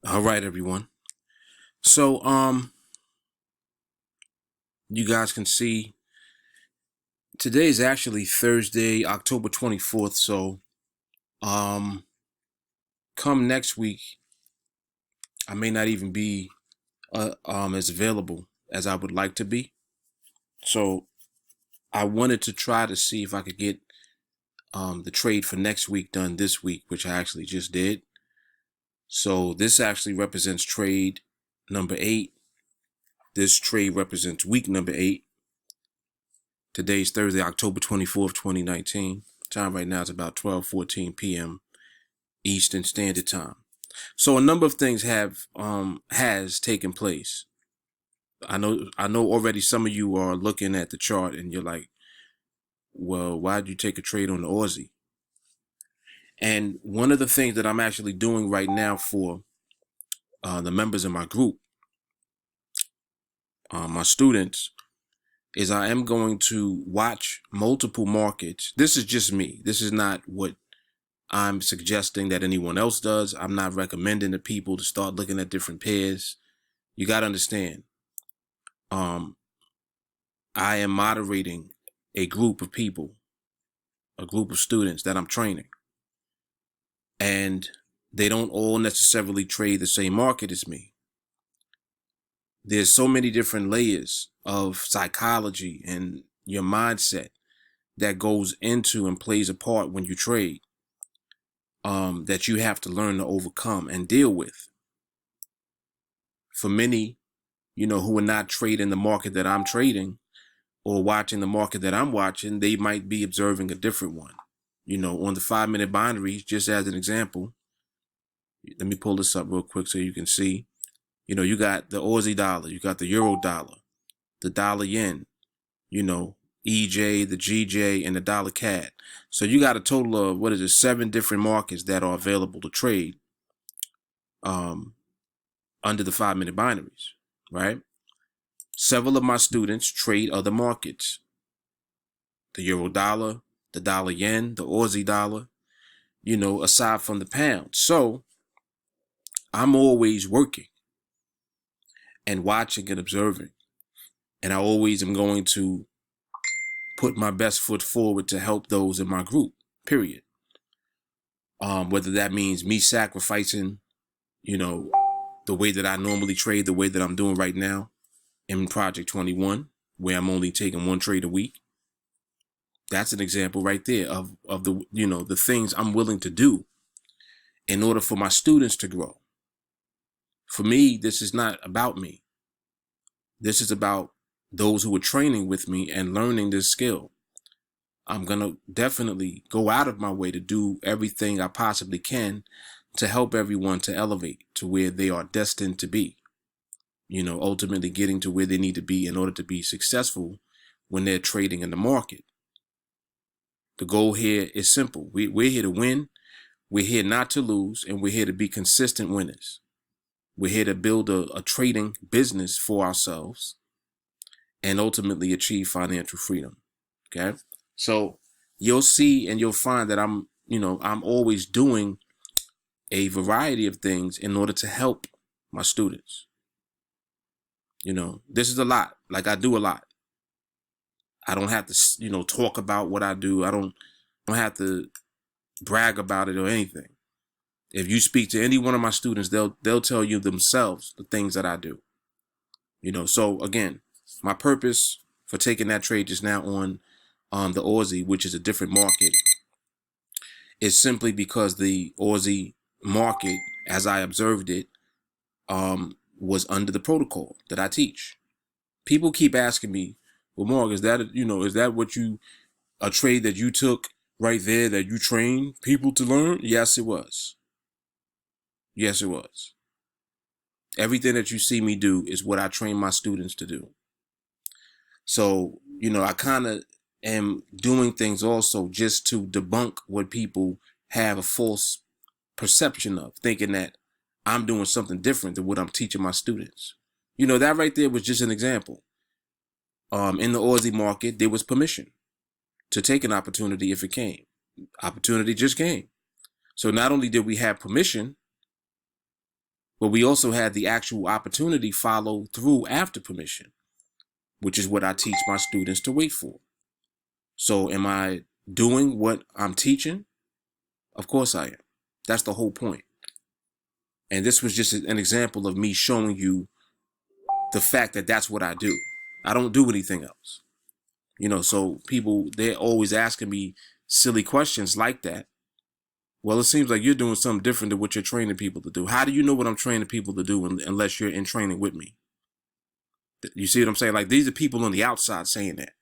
All right, everyone. So, you guys can see today is actually Thursday, October 24th. So, come next week, I may not even be as available as I would like to be. So, I wanted to try to see if I could get the trade for next week done this week, which I actually just did. So, this actually represents trade number 8. This trade represents week number 8. Today's Thursday, October 24th, 2019. Time right now is about 12:14 p.m. Eastern Standard Time. So a number of things has taken place. I know already some of you are looking at the chart and you're like, well, why did you take a trade on the Aussie? And one of the things that I'm actually doing right now for the members in my group, my students, is I am going to watch multiple markets. This is just me. This is not what I'm suggesting that anyone else does. I'm not recommending to people to start looking at different pairs. You got to understand, I am moderating a group of people, a group of students that I'm training. And they don't all necessarily trade the same market as me. There's so many different layers of psychology and your mindset that goes into and plays a part when you trade, that you have to learn to overcome and deal with. For many, who are not trading the market that I'm trading or watching the market that I'm watching, they might be observing a different one. On the 5-minute binaries, just as an example, let me pull this up real quick so you can see. You got the Aussie dollar, you got the Euro dollar, the dollar yen, EJ, the GJ, and the dollar CAD. So you got a total of, 7 different markets that are available to trade under the 5-minute binaries, right? Several of my students trade other markets. The Euro dollar, the dollar yen, the Aussie dollar, aside from the pound. So I'm always working and watching and observing. And I always am going to put my best foot forward to help those in my group, period. Whether that means me sacrificing, the way that I normally trade, the way that I'm doing right now in Project 21, where I'm only taking 1 trade a week. That's an example right there of the, the things I'm willing to do in order for my students to grow. For me, this is not about me. This is about those who are training with me and learning this skill. I'm going to definitely go out of my way to do everything I possibly can to help everyone to elevate to where they are destined to be. Ultimately getting to where they need to be in order to be successful when they're trading in the market. The goal here is simple. We're here to win. We're here not to lose, and we're here to be consistent winners. We're here to build a trading business for ourselves and ultimately achieve financial freedom. Okay. So you'll see and you'll find that I'm always doing a variety of things in order to help my students. This is a lot. Like, I do a lot. I don't have to, talk about what I do. I don't have to brag about it or anything. If you speak to any one of my students, they'll tell you themselves the things that I do. So again, my purpose for taking that trade just now on the Aussie, which is a different market, is simply because the Aussie market, as I observed it, was under the protocol that I teach. People keep asking me, well, Mark, is that a trade that you took right there that you trained people to learn? Yes, it was. Yes, it was. Everything that you see me do is what I train my students to do. So, I kind of am doing things also just to debunk what people have a false perception of, thinking that I'm doing something different than what I'm teaching my students. That right there was just an example. In the Aussie market, there was permission to take an opportunity if it came. Opportunity just came. So not only did we have permission, But we also had the actual opportunity follow through after permission, which is what I teach my students to wait for. So am I doing what I'm teaching? Of course I am. That's the whole point. And this was just an example of me showing you the fact that that's what I do. I don't do anything else. So people, they're always asking me silly questions like that. Well, it seems like you're doing something different than what you're training people to do. How do you know what I'm training people to do unless you're in training with me? You see what I'm saying? Like, these are people on the outside saying that.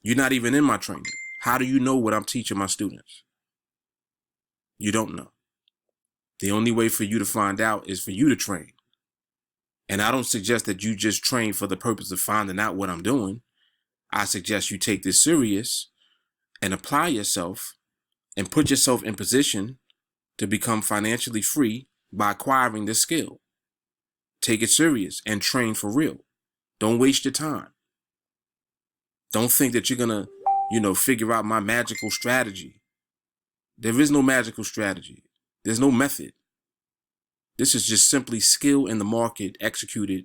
You're not even in my training. How do you know what I'm teaching my students? You don't know. The only way for you to find out is for you to train. And I don't suggest that you just train for the purpose of finding out what I'm doing. I suggest you take this serious and apply yourself and put yourself in position to become financially free by acquiring this skill. Take it serious and train for real. Don't waste your time. Don't think that you're going to, figure out my magical strategy. There is no magical strategy. There's no method. This is just simply skill in the market executed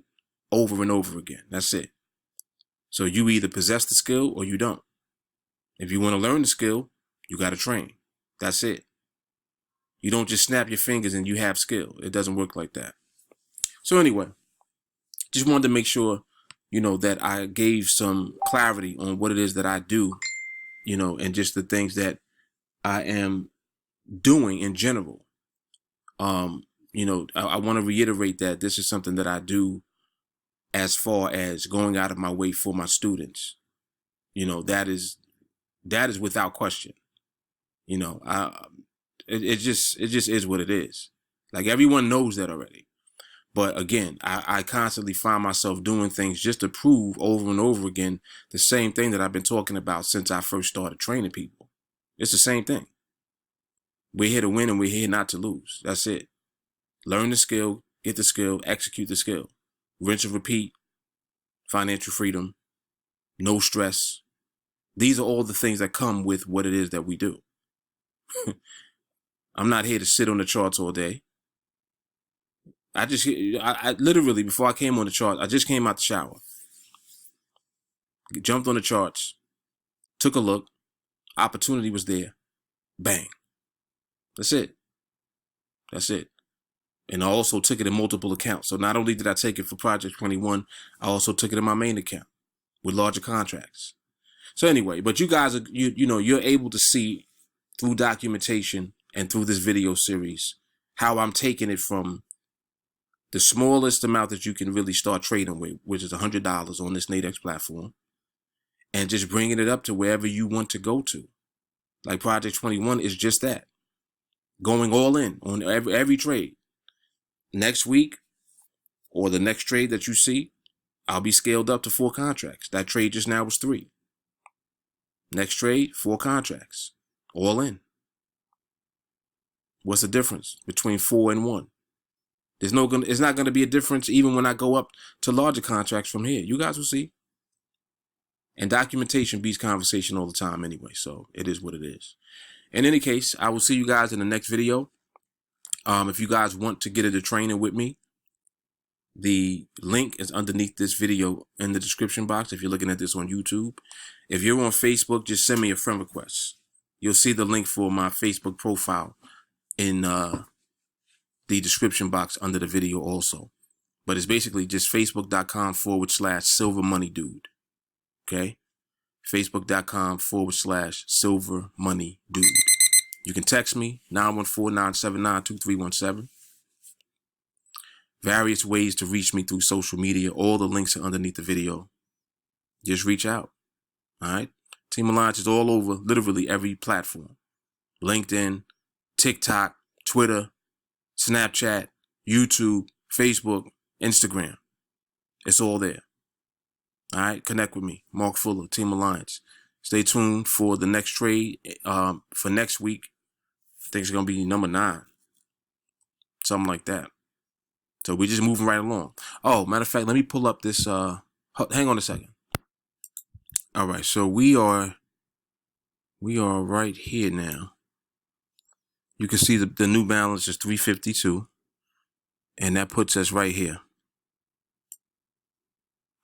over and over again. That's it. So you either possess the skill or you don't. If you want to learn the skill, you got to train. That's it. You don't just snap your fingers and you have skill. It doesn't work like that. So anyway, just wanted to make sure, that I gave some clarity on what it is that I do, and just the things that I am doing in general. I want to reiterate that this is something that I do as far as going out of my way for my students. That is without question. It just is what it is. Like, everyone knows that already. But again, I constantly find myself doing things just to prove over and over again the same thing that I've been talking about since I first started training people. It's the same thing. We're here to win and we're here not to lose. That's it. Learn the skill, get the skill, execute the skill. Rinse and repeat. Financial freedom. No stress. These are all the things that come with what it is that we do. I'm not here to sit on the charts all day. I literally, before I came on the chart, I just came out the shower. Jumped on the charts. Took a look. Opportunity was there. Bang. That's it. That's it. And I also took it in multiple accounts. So not only did I take it for Project 21, I also took it in my main account with larger contracts. So anyway, but you guys are, you're able to see through documentation and through this video series how I'm taking it from the smallest amount that you can really start trading with, which is $100 on this NADEX platform, and just bringing it up to wherever you want to go to. Like Project 21 is just that. Going all in on every trade. Next week, or the next trade that you see, I'll be scaled up to 4 contracts. That trade just now was 3. Next trade, 4 contracts. All in. What's the difference between 4 and 1? It's not going to be a difference even when I go up to larger contracts from here. You guys will see. And documentation beats conversation all the time anyway, so it is what it is. In any case, I will see you guys in the next video. If you guys want to get into training with me, the link is underneath this video in the description box if you're looking at this on YouTube. If you're on Facebook, just send me a friend request. You'll see the link for my Facebook profile in the description box under the video also. But it's basically just facebook.com/silver money dude. Okay? Facebook.com/silver money dude. You can text me 914-979-2317. Various ways to reach me through social media. All the links are underneath the video. Just reach out. All right? Team Alliance is all over literally every platform. LinkedIn, TikTok, Twitter, Snapchat, YouTube, Facebook, Instagram. It's all there. All right? Connect with me. Mark Fuller, Team Alliance. Stay tuned for the next trade for next week. I think it's going to be number 9. Something like that. So we're just moving right along. Oh, matter of fact, let me pull up this. Hang on a second. All right, so we are right here now. You can see the new balance is 352. And that puts us right here.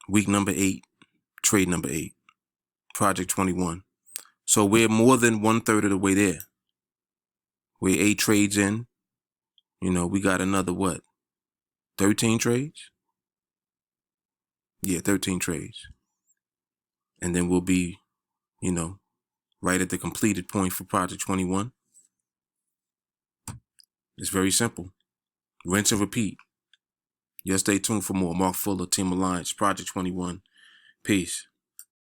Week number 8, trade number 8, project 21. So we're more than 1/3 of the way there. We're 8 trades in. You know, we got another what? 13 trades? Yeah, 13 trades. And then we'll be, you know, right at the completed point for project 21. It's very simple. Rinse and repeat. Y'all stay tuned for more. Mark Fuller, Team Alliance, Project 21. Peace.